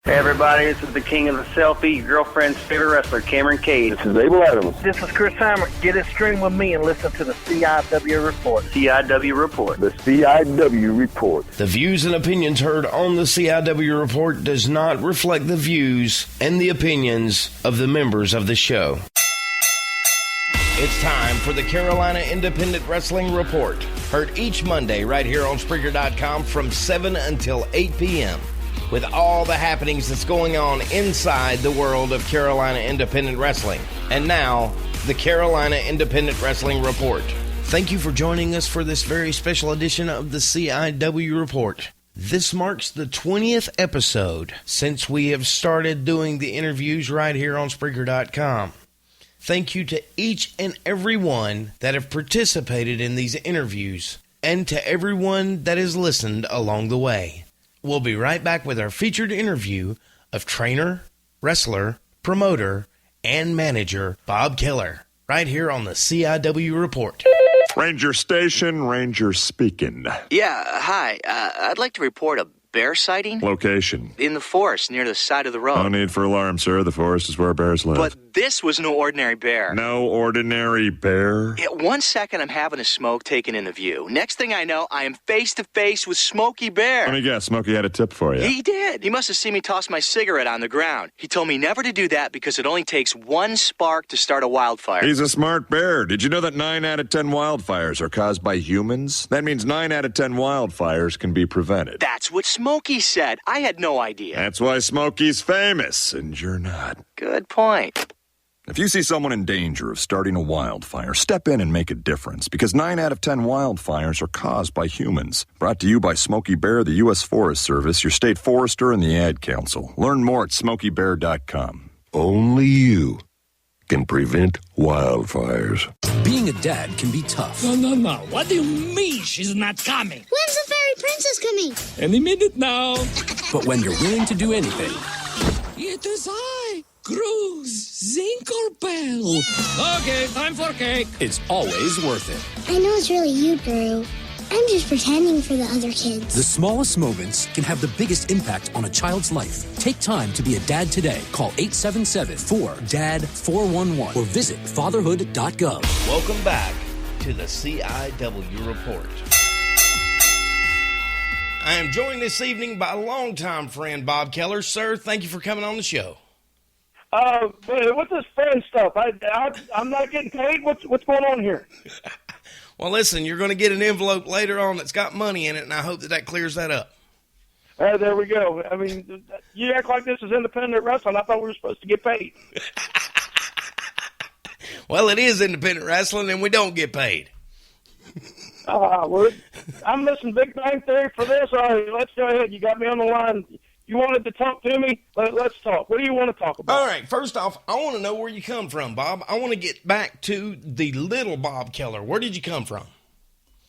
Hey everybody, this is the king of the selfie, your girlfriend's favorite wrestler, Cameron Cage. This is Abel Adams. This is Chris Hammer. Get a stream with me and listen to the CIW Report. CIW Report. The CIW Report. The views and opinions heard on the CIW Report does not reflect the views and the opinions of the members of the show. It's time for the Carolina Independent Wrestling Report. Heard each Monday right here on Spreaker.com from 7 until 8 p.m. with all the happenings that's going on inside the world of Carolina Independent Wrestling. And now, the Carolina Independent Wrestling Report. Thank you for joining us for this very special edition of the CIW Report. This marks the 20th episode since we have started doing the interviews right here on Spreaker.com. Thank you to each and every one that have participated in these interviews and to everyone that has listened along the way. We'll be right back with our featured interview of trainer, wrestler, promoter, and manager Bob Keller right here on the CIW Report. Ranger Station, Ranger speaking. Yeah, hi. I'd like to report a bear sighting. Location. In the forest near the side of the road. No need for alarm, sir. The forest is where bears live. But this was no ordinary bear. No ordinary bear? Yeah, 1 second I'm having a smoke taken in the view. Next thing I know, I am face to face with Smokey Bear. Let me guess, Smokey had a tip for you. He did. He must have seen me toss my cigarette on the ground. He told me never to do that because it only takes one spark to start a wildfire. He's a smart bear. Did you know that 9 out of 10 wildfires are caused by humans? That means 9 out of 10 wildfires can be prevented. That's what Smokey said. I had no idea. That's why Smokey's famous, and you're not. Good point. If you see someone in danger of starting a wildfire, step in and make a difference, because 9 out of 10 wildfires are caused by humans. Brought to you by Smokey Bear, the U.S. Forest Service, your state forester, and the Ad Council. Learn more at SmokeyBear.com. Only you can prevent wildfires. Being a dad can be tough. No. What do you mean she's not coming? When's the fairy princess coming? Any minute now. But when you're willing to do anything... It is I, Cruz Zinklebell. Okay, time for cake. It's always worth it. I know it's really you, Drew. I'm just pretending for the other kids. The smallest moments can have the biggest impact on a child's life. Take time to be a dad today. Call 877-4DAD-411 or visit fatherhood.gov. Welcome back to the CIW Report. I am joined this evening by longtime friend Bob Keller. Sir, thank you for coming on the show. What's this friend stuff? I'm not getting paid. What's going on here? Well, listen, you're going to get an envelope later on that's got money in it, and I hope that clears that up. There we go. I mean, you act like this is independent wrestling. I thought we were supposed to get paid. Well, it is independent wrestling, and we don't get paid. Well, I'm listening to Big Bang Theory for this. All right, let's go ahead. You got me on the line. You wanted to talk to me? Let's talk. What do you want to talk about? All right, first off, I want to know where you come from, Bob. I want to get back to the little Bob Keller. Where did you come from?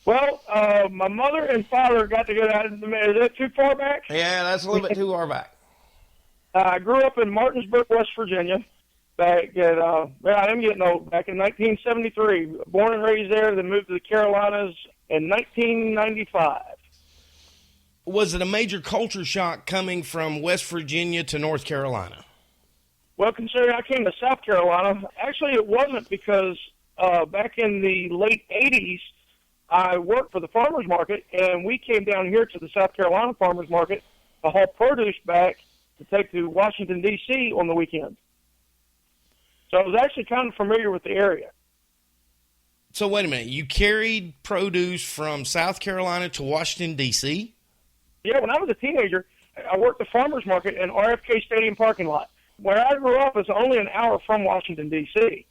Well, my mother and father got together. Is that too far back? Yeah, that's a little bit too far back. I grew up in Martinsburg, West Virginia. Back at, I am getting old. Back in 1973. Born and raised there, then moved to the Carolinas in 1995. Was it a major culture shock coming from West Virginia to North Carolina? Well, considering I came to South Carolina, actually it wasn't, because back in the late 80s, I worked for the farmers market, and we came down here to the South Carolina farmers market to haul produce back to take to Washington, D.C. on the weekends. So I was actually kind of familiar with the area. So wait a minute. You carried produce from South Carolina to Washington, D.C.? Yeah, when I was a teenager, I worked the farmers market in RFK Stadium parking lot. Where I grew up is only an hour from Washington, D.C.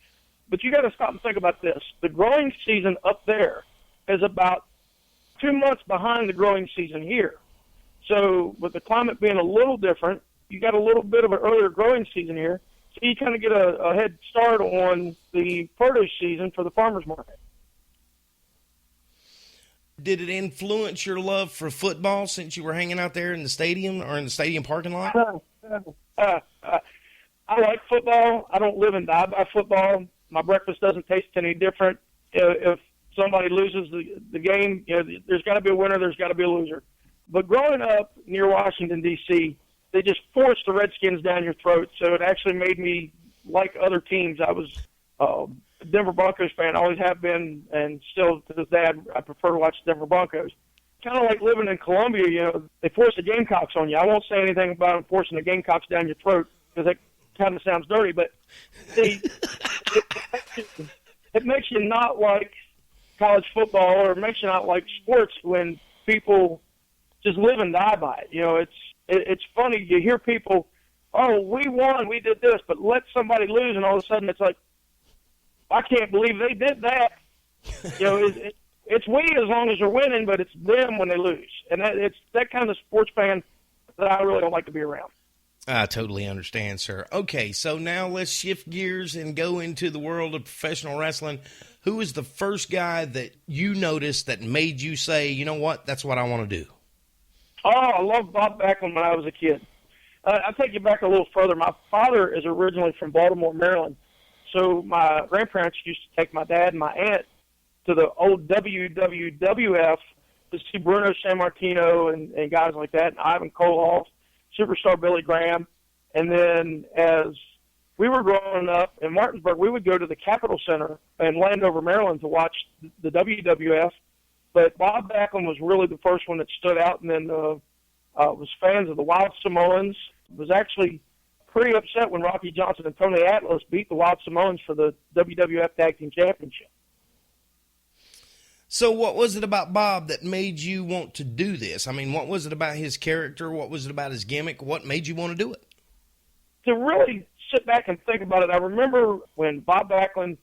But you got to stop and think about this. The growing season up there is about 2 months behind the growing season here. So with the climate being a little different, you got a little bit of an earlier growing season here. So you kind of get a head start on the produce season for the farmers market. Did it influence your love for football since you were hanging out there in the stadium or in the stadium parking lot? I like football. I don't live and die by football. My breakfast doesn't taste any different. If somebody loses the game, there's got to be a winner, there's got to be a loser. But growing up near Washington, D.C., they just forced the Redskins down your throat. So it actually made me like other teams. I was a Denver Broncos fan, always have been, and still to this day I prefer to watch the Denver Broncos. Kind of like living in Columbia, you know, they force the Gamecocks on you. I won't say anything about them forcing the Gamecocks down your throat because that kind of sounds dirty, but it makes you not like college football, or it makes you not like sports when people just live and die by it. You know, it's funny. You hear people, oh, we won, we did this, but let somebody lose, and all of a sudden it's like, I can't believe they did that. You know, it's we as long as they're winning, but it's them when they lose. And it's that kind of sports fan that I really don't like to be around. I totally understand, sir. Okay, so now let's shift gears and go into the world of professional wrestling. Who was the first guy that you noticed that made you say, you know what, that's what I want to do? Oh, I loved Bob Backlund when I was a kid. I'll take you back a little further. My father is originally from Baltimore, Maryland. So my grandparents used to take my dad and my aunt to the old WWF to see Bruno Sammartino and guys like that, and Ivan Koloff, Superstar Billy Graham. And then as we were growing up in Martinsburg, we would go to the Capitol Center in Landover, Maryland to watch the WWF. But Bob Backlund was really the first one that stood out, and then was fans of the Wild Samoans. Was actually pretty upset when Rocky Johnson and Tony Atlas beat the Wild Samoans for the WWF Tag Team Championship. So what was it about Bob that made you want to do this? I mean, what was it about his character? What was it about his gimmick? What made you want to do it? To really sit back and think about it, I remember when Bob Backlund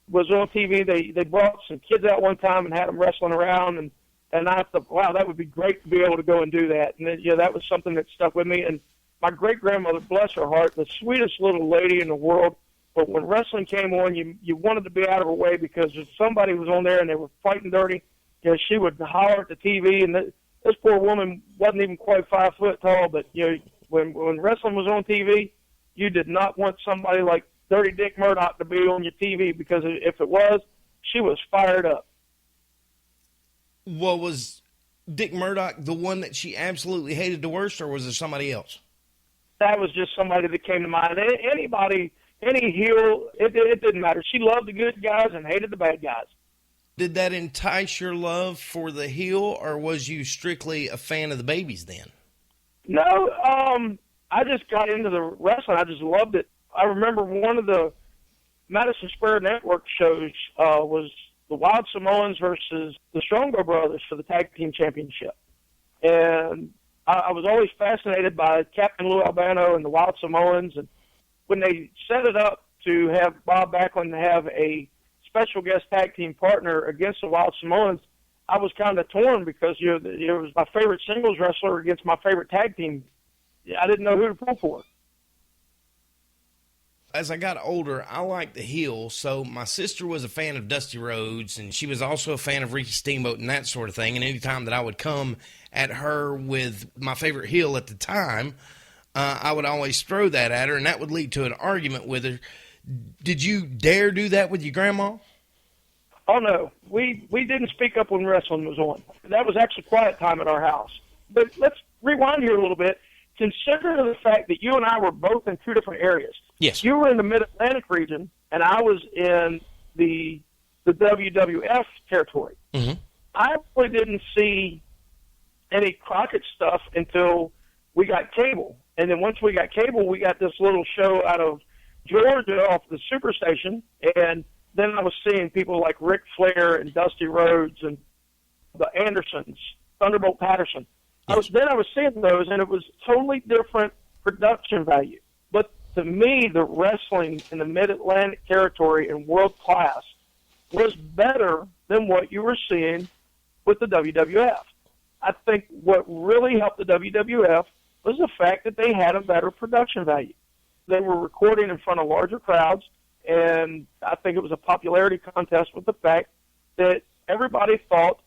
was on TV, they brought some kids out one time and had them wrestling around, and I thought, wow, that would be great to be able to go and do that. And you know, that was something that stuck with me. And my great-grandmother, bless her heart, the sweetest little lady in the world, but when wrestling came on, you wanted to be out of her way, because if somebody was on there and they were fighting dirty, you know, she would holler at the TV, and this poor woman wasn't even quite 5 foot tall, but you know, when wrestling was on TV, you did not want somebody like Dirty Dick Murdoch to be on your TV, because if it was, she was fired up. Well, was Dick Murdoch the one that she absolutely hated the worst, or was there somebody else? That was just somebody that came to mind. Anybody, any heel, it didn't matter. She loved the good guys and hated the bad guys. Did that entice your love for the heel, or was you strictly a fan of the babies then? No, I just got into the wrestling. I just loved it. I remember one of the Madison Square Network shows was the Wild Samoans versus the Strongbow Brothers for the Tag Team Championship. And I was always fascinated by Captain Lou Albano and the Wild Samoans. And when they set it up to have Bob Backlund have a special guest tag team partner against the Wild Samoans, I was kind of torn, because you know, it was my favorite singles wrestler against my favorite tag team. I didn't know who to pull for. As I got older, I liked the heel, so my sister was a fan of Dusty Rhodes, and she was also a fan of Ricky Steamboat and that sort of thing, and any time that I would come at her with my favorite heel at the time, I would always throw that at her, and that would lead to an argument with her. Did you dare do that with your grandma? Oh, no. We didn't speak up when wrestling was on. That was actually quiet time at our house. But let's rewind here a little bit. Consider the fact that you and I were both in two different areas. Yes. You were in the Mid-Atlantic region, and I was in the WWF territory. Mm-hmm. I really didn't see any Crockett stuff until we got cable. And then once we got cable, we got this little show out of Georgia off the Superstation, and then I was seeing people like Ric Flair and Dusty Rhodes and the Andersons, Thunderbolt Patterson. Yes. I was seeing those, and it was totally different production value. But to me, the wrestling in the Mid-Atlantic territory and world class was better than what you were seeing with the WWF. I think what really helped the WWF was the fact that they had a better production value. They were recording in front of larger crowds, and I think it was a popularity contest with the fact that everybody thought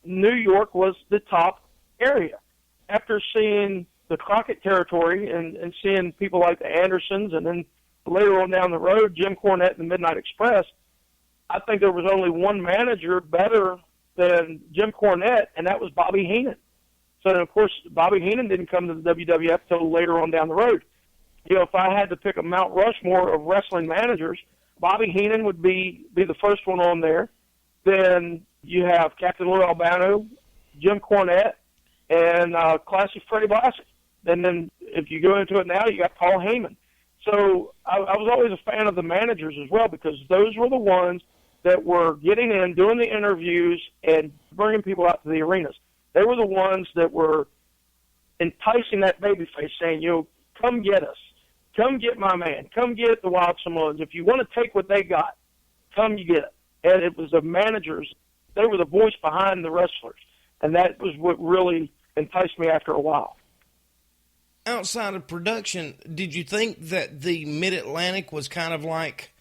New York was the top area. After seeing the Crockett territory and seeing people like the Andersons, and then later on down the road, Jim Cornette and the Midnight Express, I think there was only one manager better than Jim Cornette, and that was Bobby Heenan. So, of course, Bobby Heenan didn't come to the WWF till later on down the road. If I had to pick a Mount Rushmore of wrestling managers, Bobby Heenan would be the first one on there. Then you have Captain Lou Albano, Jim Cornette, and classic Freddie Blassie. And then if you go into it now, you got Paul Heyman. So I was always a fan of the managers as well, because those were the ones that were getting in, doing the interviews, and bringing people out to the arenas. They were the ones that were enticing that babyface, saying, come get us. Come get my man. Come get the Wild Samoans. If you want to take what they got, come you get it. And it was the managers. They were the voice behind the wrestlers. And that was what really enticed me after a while. Outside of production, did you think that the Mid-Atlantic was kind of like,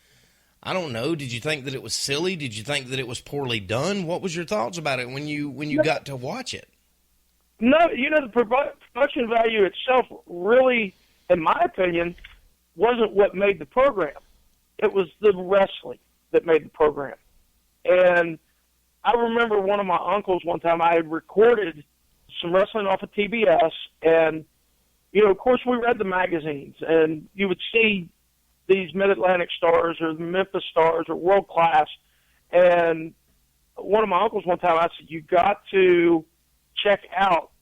I don't know, did you think that it was silly? Did you think that it was poorly done? What was your thoughts about it when you got to watch it? No, the production value itself really, in my opinion, wasn't what made the program. It was the wrestling that made the program. And I remember one of my uncles one time, I had recorded some wrestling off of TBS, and, of course we read the magazines, and you would see these Mid-Atlantic stars or the Memphis stars or World Class, and one of my uncles one time, I said, you got to check out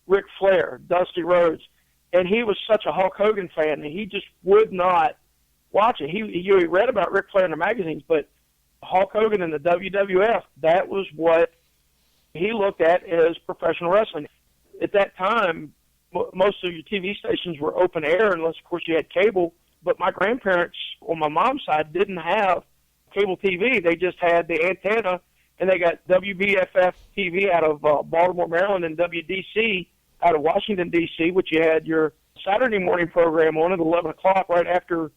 Ric Flair, Dusty Rhodes. And he was such a Hulk Hogan fan, and he just would not watch it. He read about Ric Flair in the magazines, but Hulk Hogan in the WWF, that was what he looked at as professional wrestling. At that time, most of your TV stations were open air, unless, of course, you had cable. But my grandparents on my mom's side didn't have cable TV. They just had the antenna, and they got WBFF TV out of Baltimore, Maryland, and WDC out of Washington, D.C., which you had your Saturday morning program on at 11 o'clock right after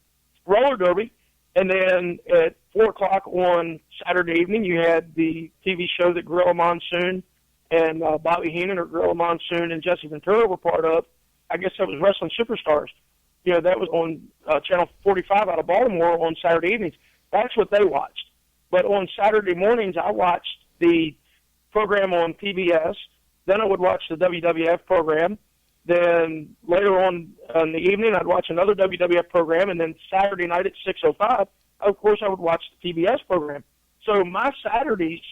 roller derby. And then at 4 o'clock on Saturday evening, you had the TV show that Gorilla Monsoon and Bobby Heenan, or Gorilla Monsoon and Jesse Ventura were part of. I guess that was Wrestling Superstars. That was on Channel 45 out of Baltimore on Saturday evenings. That's what they watched. But on Saturday mornings, I watched the program on PBS. Then I would watch the WWF program. Then later on in the evening, I'd watch another WWF program. And then Saturday night at 6:05, of course, I would watch the PBS program. So my Saturdays,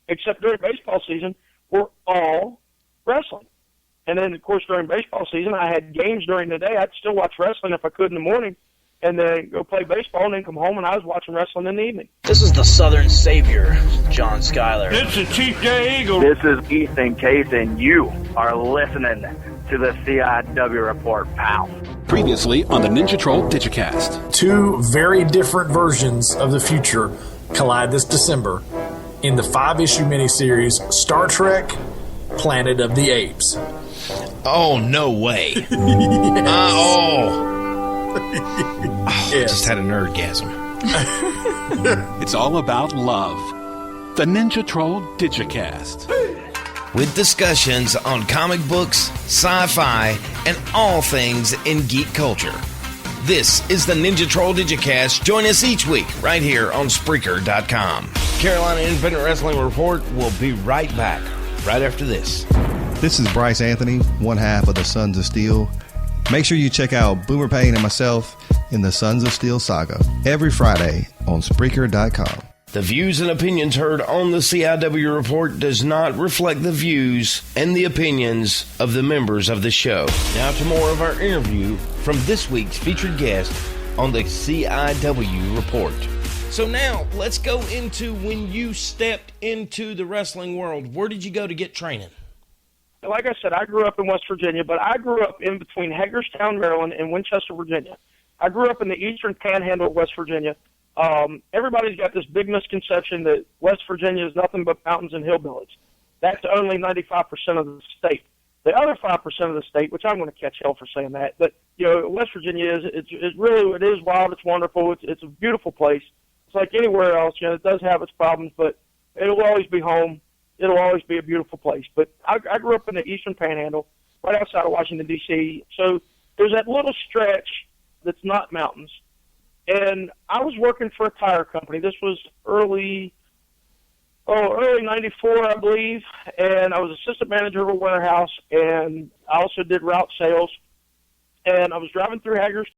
except during baseball season, were all wrestling. And then, of course, during baseball season, I had games during the day. I'd still watch wrestling if I could in the morning, and then go play baseball, and then come home, and I was watching wrestling in the evening. This is the Southern Savior, John Schuyler. This is Chief J. Eagle. This is Ethan Case, and you are listening to the CIW Report, pal. Previously on the Ninja Troll Digicast. Two very different versions of the future collide this December in the 5-issue miniseries Star Trek Planet of the Apes. Oh, no way. Yes. Yes. Just had an nerdgasm. It's all about love. The Ninja Troll Digicast. With discussions on comic books, sci-fi, and all things in geek culture. This is the Ninja Troll Digicast. Join us each week right here on Spreaker.com. Carolina Independent Wrestling Report will be right back, right after this. This is Bryce Anthony, one half of the Sons of Steel. Make sure you check out Boomer Payne and myself in the Sons of Steel saga every Friday on Spreaker.com. The views and opinions heard on the CIW Report does not reflect the views and the opinions of the members of the show. Now to more of our interview from this week's featured guest on the CIW Report. So now, let's go into when you stepped into the wrestling world. Where did you go to get training? Like I said, I grew up in West Virginia, but I grew up in between Hagerstown, Maryland, and Winchester, Virginia. I grew up in the eastern panhandle of West Virginia. Everybody's got this big misconception that West Virginia is nothing but mountains and hillbillies. That's only 95% of the state. The other 5% of the state, which I'm going to catch hell for saying that, but West Virginia is really, it is wild, it's wonderful, it's a beautiful place. It's like anywhere else, it does have its problems, but it'll always be home. It'll always be a beautiful place. But I grew up in the eastern panhandle, right outside of Washington, D.C., so there's that little stretch that's not mountains. And I was working for a tire company. This was early early 94, I believe, and I was assistant manager of a warehouse, and I also did route sales. And I was driving through Hagerstown,